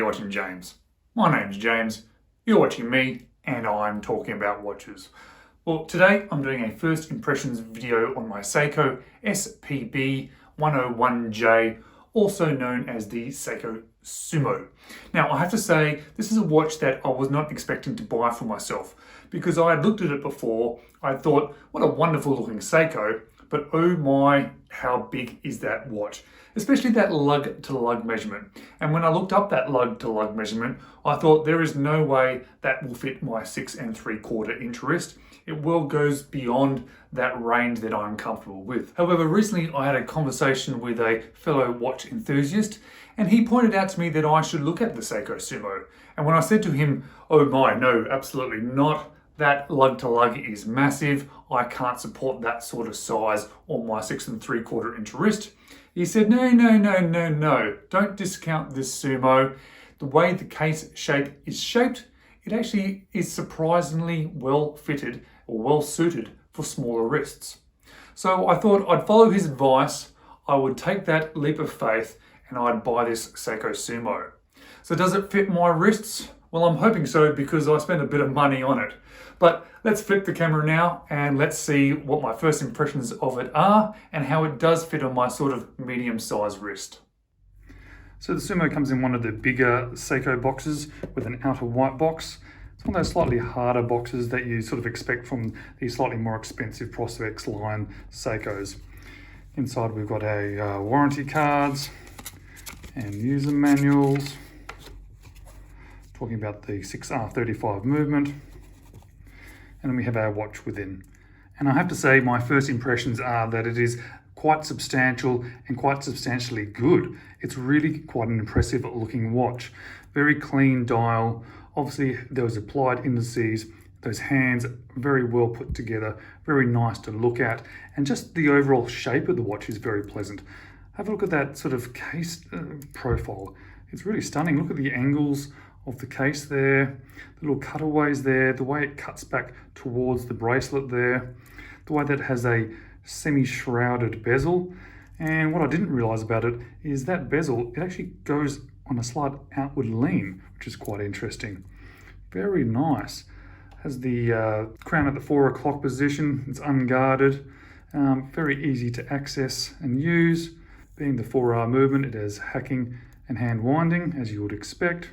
you're watching James. My name's James, you're watching me, and I'm talking about watches. Well, today I'm doing a first impressions video on my Seiko SPB 101J, also known as the Seiko Sumo. Now, I have to say, this is a watch that I was not expecting to buy for myself, because I had looked at it before. I thought, what a wonderful looking Seiko, but oh my, how big is that watch? Especially that lug to lug measurement. And when I looked up that lug to lug measurement, I thought there is no way that will fit my 6 3/4 inch wrist. It well goes beyond that range that I'm comfortable with. However, recently I had a conversation with a fellow watch enthusiast, and he pointed out to me that I should look at the Seiko Sumo. And when I said to him, oh my, no, absolutely not. That lug to lug is massive. I can't support that sort of size on my 6 3/4 inch wrist. He said, no. Don't discount this Sumo. The way the case shape is shaped, it actually is surprisingly well fitted or well suited for smaller wrists. So I thought I'd follow his advice. I would take that leap of faith and I'd buy this Seiko Sumo. So does it fit my wrists? Well, I'm hoping so, because I spent a bit of money on it. But let's flip the camera now and let's see what my first impressions of it are and how it does fit on my sort of medium-sized wrist. So the Sumo comes in one of the bigger Seiko boxes with an outer white box. It's one of those slightly harder boxes that you sort of expect from these slightly more expensive Prospex line Seikos. Inside we've got a warranty cards and user manuals, talking about the 6R35 movement. And then we have our watch within. And I have to say, my first impressions are that it is quite substantial and quite substantially good. It's really quite an impressive looking watch. Very clean dial. Obviously, those applied indices, those hands very well put together, very nice to look at. And just the overall shape of the watch is very pleasant. Have a look at that sort of case profile. It's really stunning. Look at the angles of the case there, the little cutaways there, the way it cuts back towards the bracelet there, the way that it has a semi-shrouded bezel. And what I didn't realize about it is that bezel, it actually goes on a slight outward lean, which is quite interesting. Very nice. Has the crown at the 4 o'clock position. It's unguarded, very easy to access and use. Being the 4R movement, it has hacking and hand winding, as you would expect.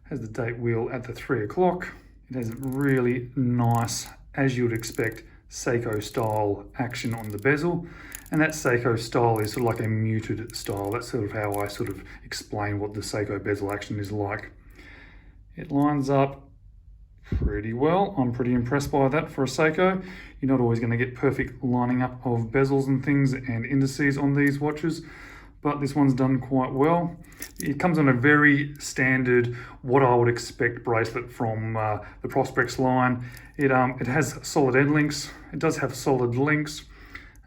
Has the date wheel at the 3 o'clock. It has really nice, as you would expect, Seiko style action on the bezel. And that Seiko style is sort of like a muted style. That's sort of how I sort of explain what the Seiko bezel action is like. It lines up pretty well. I'm pretty impressed by that for a Seiko. You're not always going to get perfect lining up of bezels and things and indices on these watches, but this one's done quite well. It comes on a very standard, what I would expect bracelet from the Prospex line. It has solid end links. It does have solid links.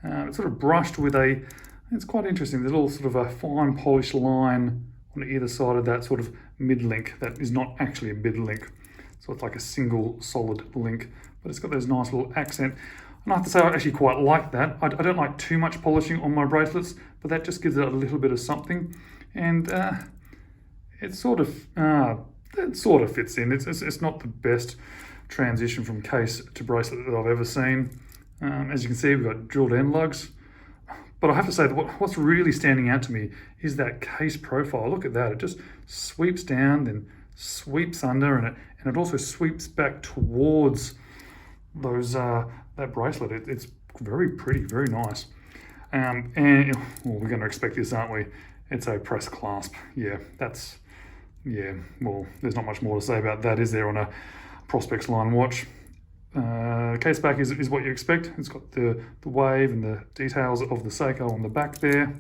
It's sort of brushed with it's quite interesting, there's a little sort of a fine polished line on either side of that sort of mid link that is not actually a mid link. So it's like a single solid link, but it's got those nice little accent. And I have to say, I actually quite like that. I don't like too much polishing on my bracelets, but that just gives it a little bit of something. And it sort of fits in. It's not the best transition from case to bracelet that I've ever seen. As you can see, we've got drilled end lugs. But I have to say, what's really standing out to me is that case profile. Look at that. It just sweeps down, then sweeps under, and it also sweeps back towards those that bracelet. It's very pretty, very nice. And well, we're going to expect this, aren't we? It's a press clasp. Well, there's not much more to say about that, is there, on a Prospex line watch? Case back is what you expect. It's got the wave and the details of the Seiko on the back there.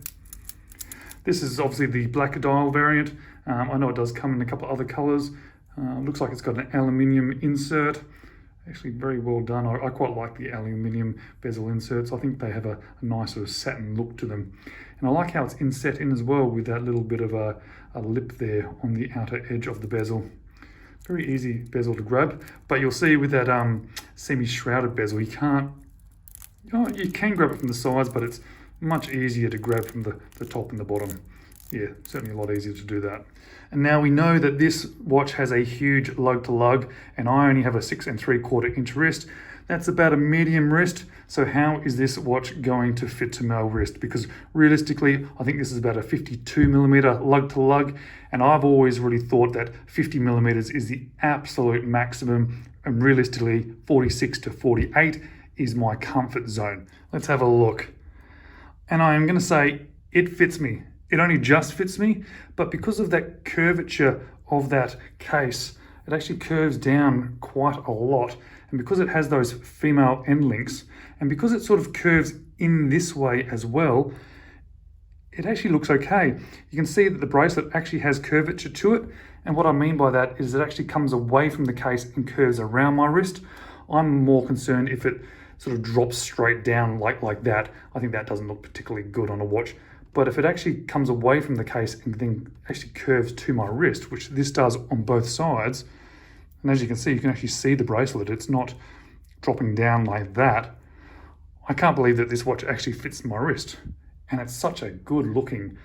This is obviously the black dial variant. I know it does come in a couple of other colors. Looks like it's got an aluminium insert. Actually very well done. I quite like the aluminium bezel inserts. I think they have a nice sort of satin look to them. And I like how it's inset in as well, with that little bit of a lip there on the outer edge of the bezel. Very easy bezel to grab, but you'll see with that semi-shrouded bezel, you can grab it from the sides, but it's much easier to grab from the top and the bottom. Yeah, certainly a lot easier to do that. And now we know that this watch has a huge lug to lug, and I only have a 6 3/4 inch wrist. That's about a medium wrist. So how is this watch going to fit to my wrist? Because realistically, I think this is about a 52 millimeter lug to lug. And I've always really thought that 50 millimeters is the absolute maximum. And realistically, 46 to 48 is my comfort zone. Let's have a look. And I am going to say it fits me. It only just fits me, but because of that curvature of that case, it actually curves down quite a lot. And because it has those female end links, and because it sort of curves in this way as well, it actually looks okay. You can see that the bracelet actually has curvature to it. And what I mean by that is it actually comes away from the case and curves around my wrist. I'm more concerned if it sort of drops straight down like that. I think that doesn't look particularly good on a watch. But if it actually comes away from the case and then actually curves to my wrist, which this does on both sides, and as you can see, you can actually see the bracelet. It's not dropping down like that. I can't believe that this watch actually fits my wrist. And it's such a good looking,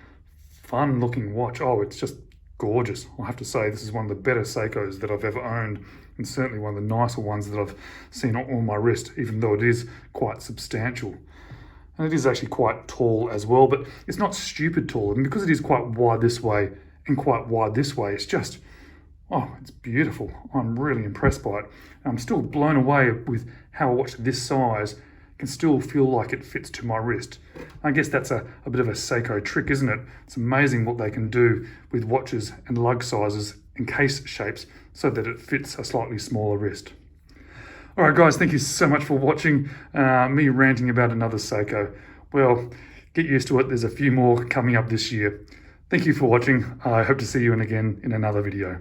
fun looking watch. Oh, it's just gorgeous. I'll have to say this is one of the better Seikos that I've ever owned, and certainly one of the nicer ones that I've seen on my wrist, even though it is quite substantial. And it is actually quite tall as well, but it's not stupid tall. And because it is quite wide this way and quite wide this way, it's just, oh, it's beautiful. I'm really impressed by it. And I'm still blown away with how a watch this size can still feel like it fits to my wrist. I guess that's a bit of a Seiko trick, isn't it? It's amazing what they can do with watches and lug sizes and case shapes so that it fits a slightly smaller wrist. All right, guys, thank you so much for watching me ranting about another Seiko. Well, get used to it. There's a few more coming up this year. Thank you for watching. I hope to see you again in another video.